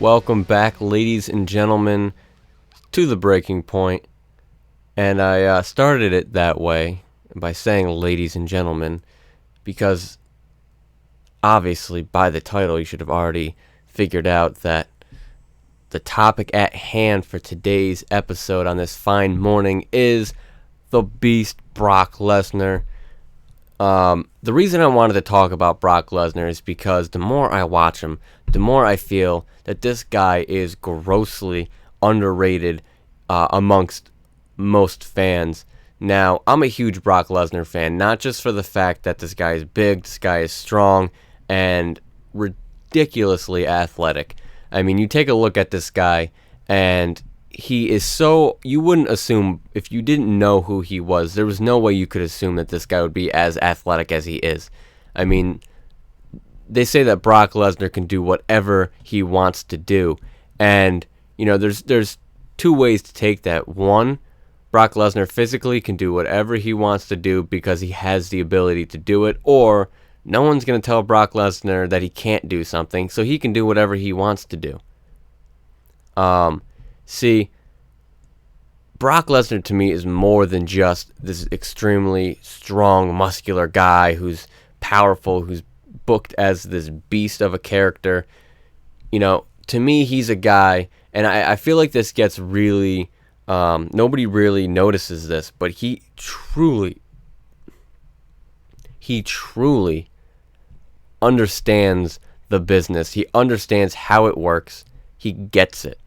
Welcome back, ladies and gentlemen, to the breaking point. And I started it that way by saying ladies and gentlemen because obviously by the title you should have already figured out that the topic at hand for today's episode on this fine morning is the Beast Brock Lesnar. The reason I wanted to talk about Brock Lesnar is because the more I watch him, the more I feel that this guy is grossly underrated amongst most fans. Now, I'm a huge Brock Lesnar fan, not just for the fact that this guy is big, this guy is strong, and ridiculously athletic. I mean, you take a look at this guy, and he is so... You wouldn't assume, if you didn't know who he was, there was no way you could assume that this guy would be as athletic as he is. I mean, they say that Brock Lesnar can do whatever he wants to do. And, you know, there's two ways to take that. One, Brock Lesnar physically can do whatever he wants to do because he has the ability to do it. Or no one's going to tell Brock Lesnar that he can't do something, so he can do whatever he wants to do. See, Brock Lesnar to me is more than just this extremely strong, muscular guy who's powerful, who's booked as this beast of a character. You know, to me, he's a guy, and I feel like this gets really, nobody really notices this, but he truly understands the business. He understands how it works. He gets it.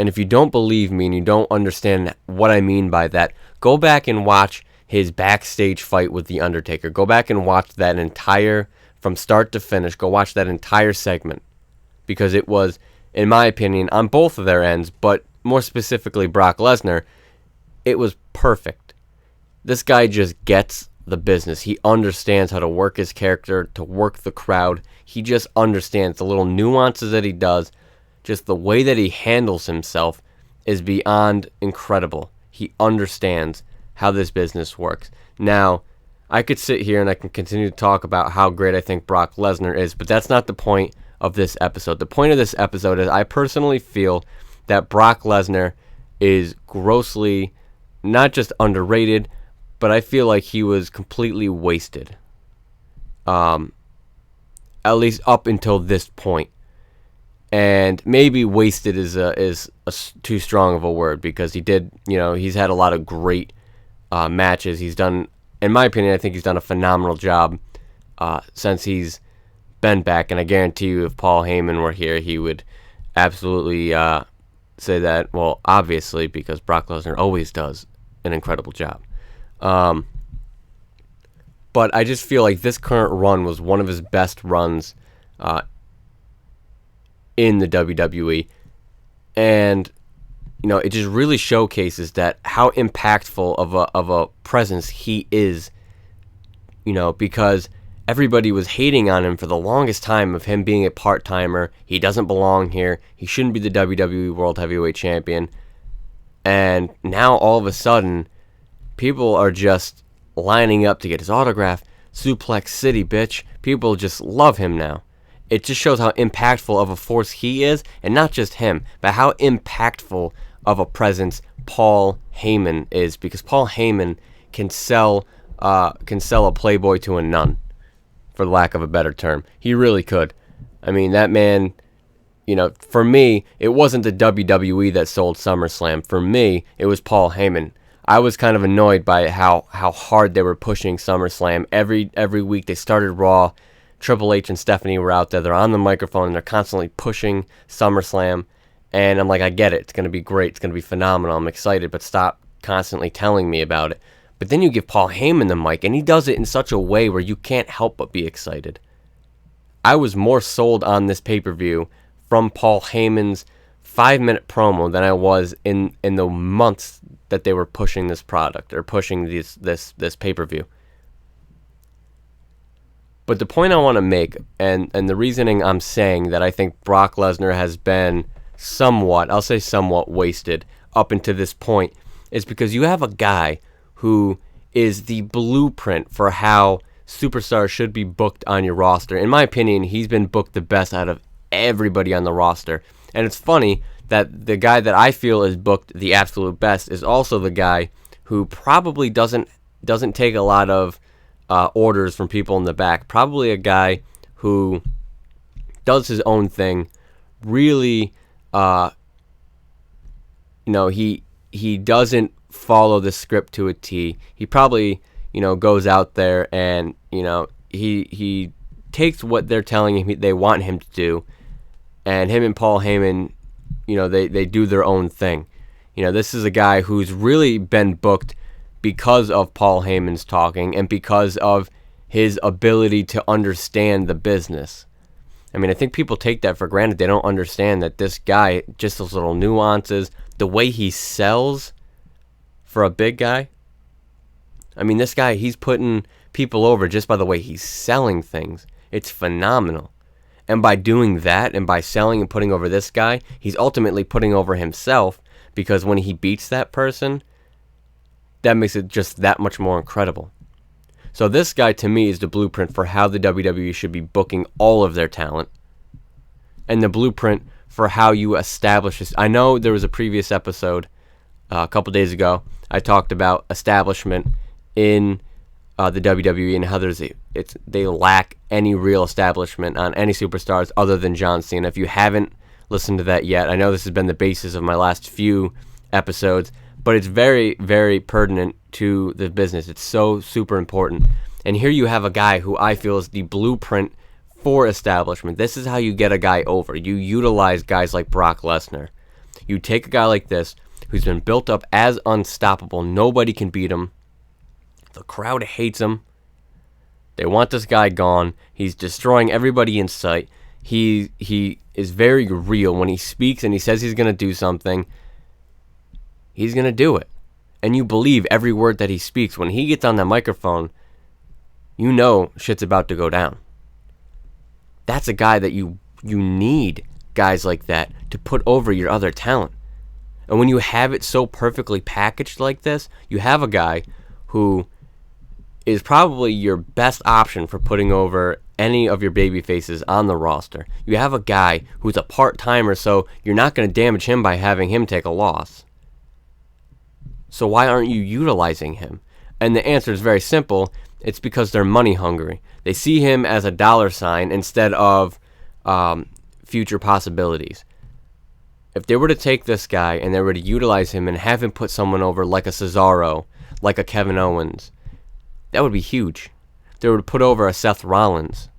And if you don't believe me and you don't understand what I mean by that, go back and watch his backstage fight with The Undertaker. Go back and watch that entire, from start to finish, go watch that entire segment. Because it was, in my opinion, on both of their ends, but more specifically Brock Lesnar, it was perfect. This guy just gets the business. He understands how to work his character, to work the crowd. He just understands the little nuances that he does. Just the way that he handles himself is beyond incredible. He understands how this business works. Now, I could sit here and I can continue to talk about how great I think Brock Lesnar is, but that's not the point of this episode. The point of this episode is I personally feel that Brock Lesnar is grossly not just underrated, but I feel like he was completely wasted. At least up until this point. And maybe wasted is too strong of a word because he did, he's had a lot of great matches. He's done, in my opinion, I think he's done a phenomenal job since he's been back. And I guarantee you if Paul Heyman were here, he would absolutely say that, well, obviously, because Brock Lesnar always does an incredible job. But I just feel like this current run was one of his best runs in the WWE, and it just really showcases that how impactful of a presence he is. Because everybody was hating on him for the longest time of him being a part-timer. He doesn't belong here. He shouldn't be the WWE World Heavyweight Champion. And now all of a sudden, people are just lining up to get his autograph. Suplex City, bitch. People just love him now. It just shows how impactful of a force he is, and not just him, but how impactful of a presence Paul Heyman is, because Paul Heyman can sell a playboy to a nun, for lack of a better term. He really could. I mean, that man, for me, it wasn't the WWE that sold SummerSlam. For me, it was Paul Heyman. I was kind of annoyed by how hard they were pushing SummerSlam. Every week they started Raw. Triple H and Stephanie were out there. They're on the microphone, and they're constantly pushing SummerSlam. And I'm like, I get it. It's going to be great. It's going to be phenomenal. I'm excited, but stop constantly telling me about it. But then you give Paul Heyman the mic, and he does it in such a way where you can't help but be excited. I was more sold on this pay-per-view from Paul Heyman's 5-minute promo than I was in the months that they were pushing this product, or pushing this pay-per-view. But the point I want to make, and the reasoning I'm saying that I think Brock Lesnar has been somewhat wasted up until this point, is because you have a guy who is the blueprint for how superstars should be booked on your roster. In my opinion, he's been booked the best out of everybody on the roster. And it's funny that the guy that I feel is booked the absolute best is also the guy who probably doesn't take a lot of orders from people in the back. Probably a guy who does his own thing. Really, he doesn't follow the script to a T. He probably, goes out there and, he takes what they're telling him they want him to do, and him and Paul Heyman, they do their own thing. This is a guy who's really been booked because of Paul Heyman's talking and because of his ability to understand the business. I mean, I think people take that for granted. They don't understand that this guy, just those little nuances, the way he sells for a big guy. I mean, this guy, he's putting people over just by the way he's selling things. It's phenomenal. And by doing that and by selling and putting over this guy, he's ultimately putting over himself, because when he beats that person, that makes it just that much more incredible. So this guy, to me, is the blueprint for how the WWE should be booking all of their talent, and the blueprint for how you establish this. I know there was a previous episode a couple days ago. I talked about establishment in the WWE and how they lack any real establishment on any superstars other than John Cena. If you haven't listened to that yet, I know this has been the basis of my last few episodes, but it's very, very pertinent to the business. It's so super important. And here you have a guy who I feel is the blueprint for establishment. This is how you get a guy over. You utilize guys like Brock Lesnar. You take a guy like this who's been built up as unstoppable. Nobody can beat him. The crowd hates him. They want this guy gone. He's destroying everybody in sight. He is very real. When he speaks and he says he's going to do something, he's going to do it. And you believe every word that he speaks. When he gets on that microphone, you know shit's about to go down. That's a guy that you need guys like that to put over your other talent. And when you have it so perfectly packaged like this, you have a guy who is probably your best option for putting over any of your baby faces on the roster. You have a guy who's a part-timer, so you're not going to damage him by having him take a loss. So why aren't you utilizing him? And the answer is very simple. It's because they're money hungry. They see him as a dollar sign instead of future possibilities. If they were to take this guy and they were to utilize him and have him put someone over like a Cesaro, like a Kevin Owens, that would be huge. They were to put over a Seth Rollins.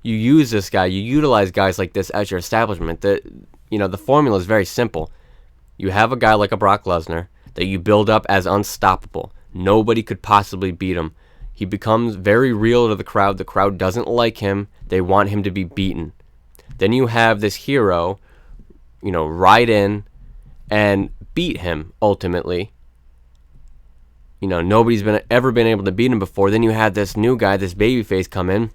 You use this guy, you utilize guys like this as your establishment. The formula is very simple. You have a guy like a Brock Lesnar that you build up as unstoppable. Nobody could possibly beat him. He becomes very real to the crowd. The crowd doesn't like him. They want him to be beaten. Then you have this hero, ride in and beat him ultimately. Nobody's ever been able to beat him before. Then you have this new guy, this babyface, come in.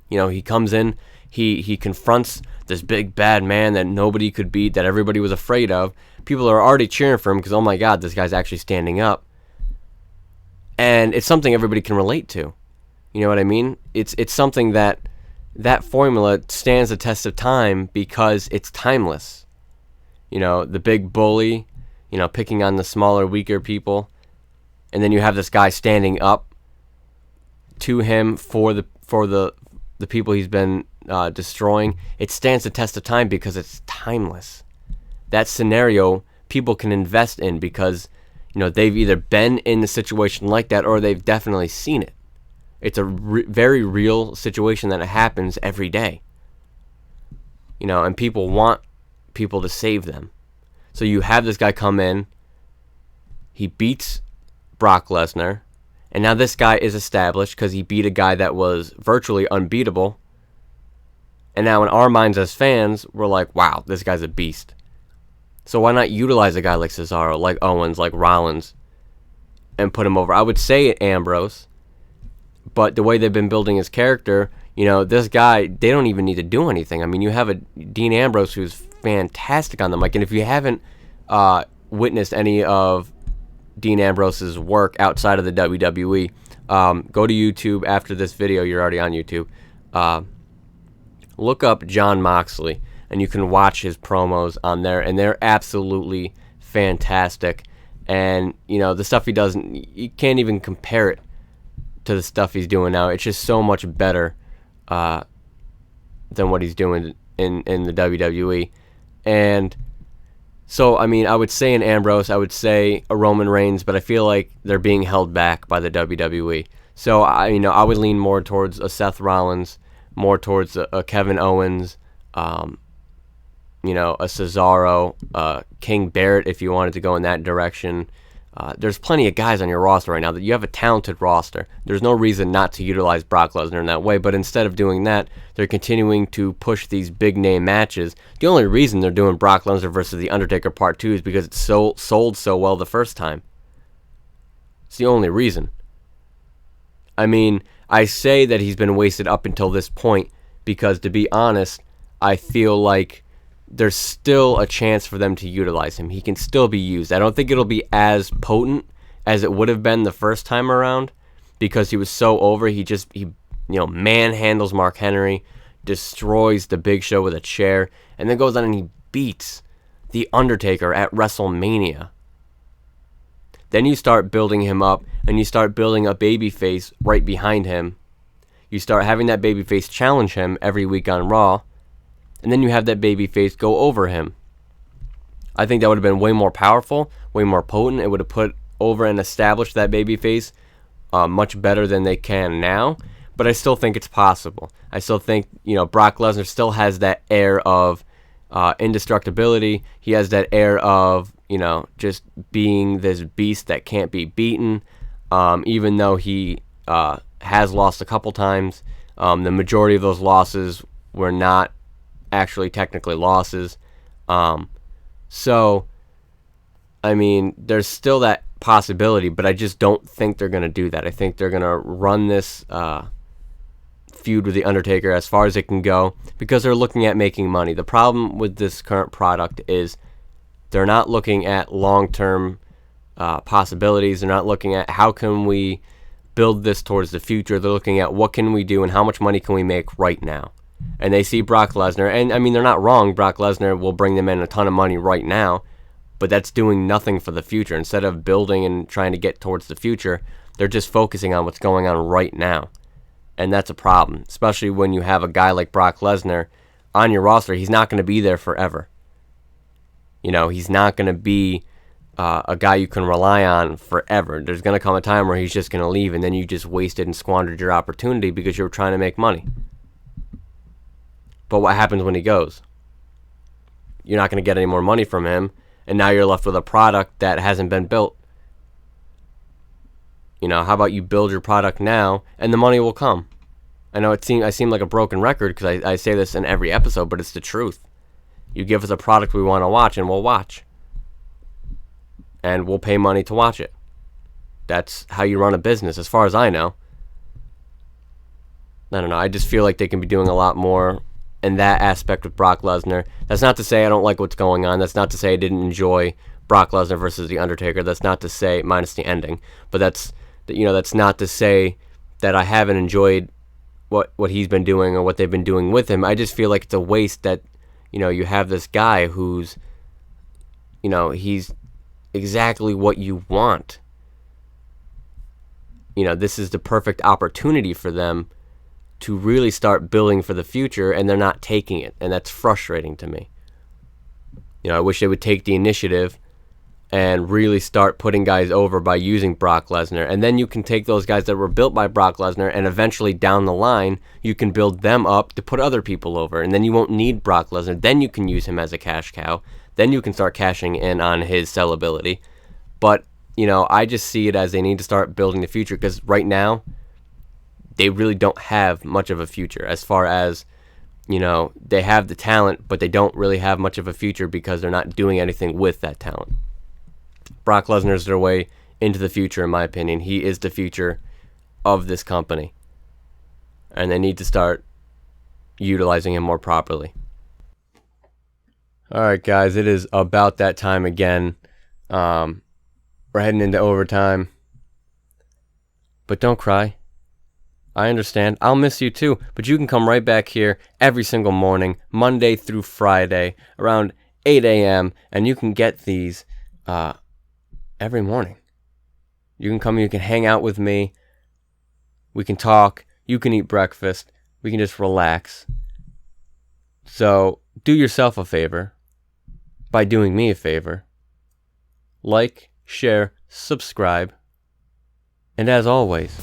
He comes in, he confronts this big bad man that nobody could beat, that everybody was afraid of. People are already cheering for him because, oh my God, this guy's actually standing up. And it's something everybody can relate to. You know what I mean? It's something that formula stands the test of time because it's timeless. The big bully, picking on the smaller, weaker people. And then you have this guy standing up to him for the people he's been destroying. It stands the test of time because it's timeless. That scenario people can invest in because they've either been in a situation like that or they've definitely seen it. It's a very real situation that happens every day. And people want people to save them. So you have this guy come in. He beats Brock Lesnar. And now this guy is established because he beat a guy that was virtually unbeatable. And now in our minds as fans, we're like, wow, this guy's a beast. So why not utilize a guy like Cesaro, like Owens, like Rollins, and put him over? I would say Ambrose, but the way they've been building his character, this guy, they don't even need to do anything. I mean, you have a Dean Ambrose who's fantastic on the mic, and if you haven't witnessed any of Dean Ambrose's work outside of the WWE, go to YouTube after this video. You're already on YouTube. Look up Jon Moxley. and you can watch his promos on there, and they're absolutely fantastic. And, the stuff he does, you can't even compare it to the stuff he's doing now. It's just so much better than what he's doing in the WWE. And so, I would say an Ambrose, I would say a Roman Reigns, but I feel like they're being held back by the WWE. So, I would lean more towards a Seth Rollins, more towards a Kevin Owens, a Cesaro, King Barrett, if you wanted to go in that direction. There's plenty of guys on your roster right now that you have a talented roster. There's no reason not to utilize Brock Lesnar in that way, but instead of doing that, they're continuing to push these big name matches. The only reason they're doing Brock Lesnar versus The Undertaker Part 2 is because it sold so well the first time. It's the only reason. I say that he's been wasted up until this point because, to be honest, I feel like there's still a chance for them to utilize him. He can still be used. I don't think it'll be as potent as it would have been the first time around because he was so over. He manhandles Mark Henry, destroys the Big Show with a chair, and then goes on and he beats The Undertaker at WrestleMania. Then you start building him up, and you start building a babyface right behind him. You start having that babyface challenge him every week on Raw, and then you have that babyface go over him. I think that would have been way more powerful, way more potent. It would have put over and established that babyface much better than they can now, but I still think it's possible. I still think, Brock Lesnar still has that air of indestructibility. He has that air of, just being this beast that can't be beaten, even though he has lost a couple times. The majority of those losses were not actually technically losses. So, there's still that possibility, but I just don't think they're going to do that. I think they're going to run this feud with The Undertaker as far as it can go because they're looking at making money. The problem with this current product is they're not looking at long-term possibilities. They're not looking at how can we build this towards the future. They're looking at what can we do and how much money can we make right now. And they see Brock Lesnar, and they're not wrong. Brock Lesnar will bring them in a ton of money right now, but that's doing nothing for the future. Instead of building and trying to get towards the future, they're just focusing on what's going on right now. And that's a problem, especially when you have a guy like Brock Lesnar on your roster. He's not going to be there forever. He's not going to be a guy you can rely on forever. There's going to come a time where he's just going to leave, and then you just wasted and squandered your opportunity because you were trying to make money. But what happens when he goes? You're not going to get any more money from him, and now you're left with a product that hasn't been built. How about you build your product now, and the money will come? I know I seem like a broken record because I say this in every episode, but it's the truth. You give us a product we want to watch, and we'll watch. And we'll pay money to watch it. That's how you run a business, as far as I know. I don't know. I just feel like they can be doing a lot more in that aspect with Brock Lesnar. That's not to say I don't like what's going on. That's not to say I didn't enjoy Brock Lesnar versus The Undertaker. That's not to say, minus the ending. But that's not to say that I haven't enjoyed what he's been doing or what they've been doing with him. I just feel like it's a waste that, you have this guy who's, he's exactly what you want. This is the perfect opportunity for them to really start building for the future, and they're not taking it, and that's frustrating to me. I wish they would take the initiative and really start putting guys over by using Brock Lesnar, and then you can take those guys that were built by Brock Lesnar, and eventually down the line, you can build them up to put other people over, and then you won't need Brock Lesnar. Then you can use him as a cash cow. Then you can start cashing in on his sellability. But, I just see it as they need to start building the future, because right now, they really don't have much of a future as far as, they have the talent, but they don't really have much of a future because they're not doing anything with that talent. Brock Lesnar is their way into the future, in my opinion. He is the future of this company. And they need to start utilizing him more properly. All right, guys, it is about that time again. We're heading into overtime. But don't cry. I understand. I'll miss you too, but you can come right back here every single morning, Monday through Friday, around 8 a.m., and you can get these every morning. You can come, you can hang out with me, we can talk, you can eat breakfast, we can just relax. So do yourself a favor by doing me a favor. Like, share, subscribe, and as always,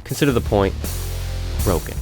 consider the point broken.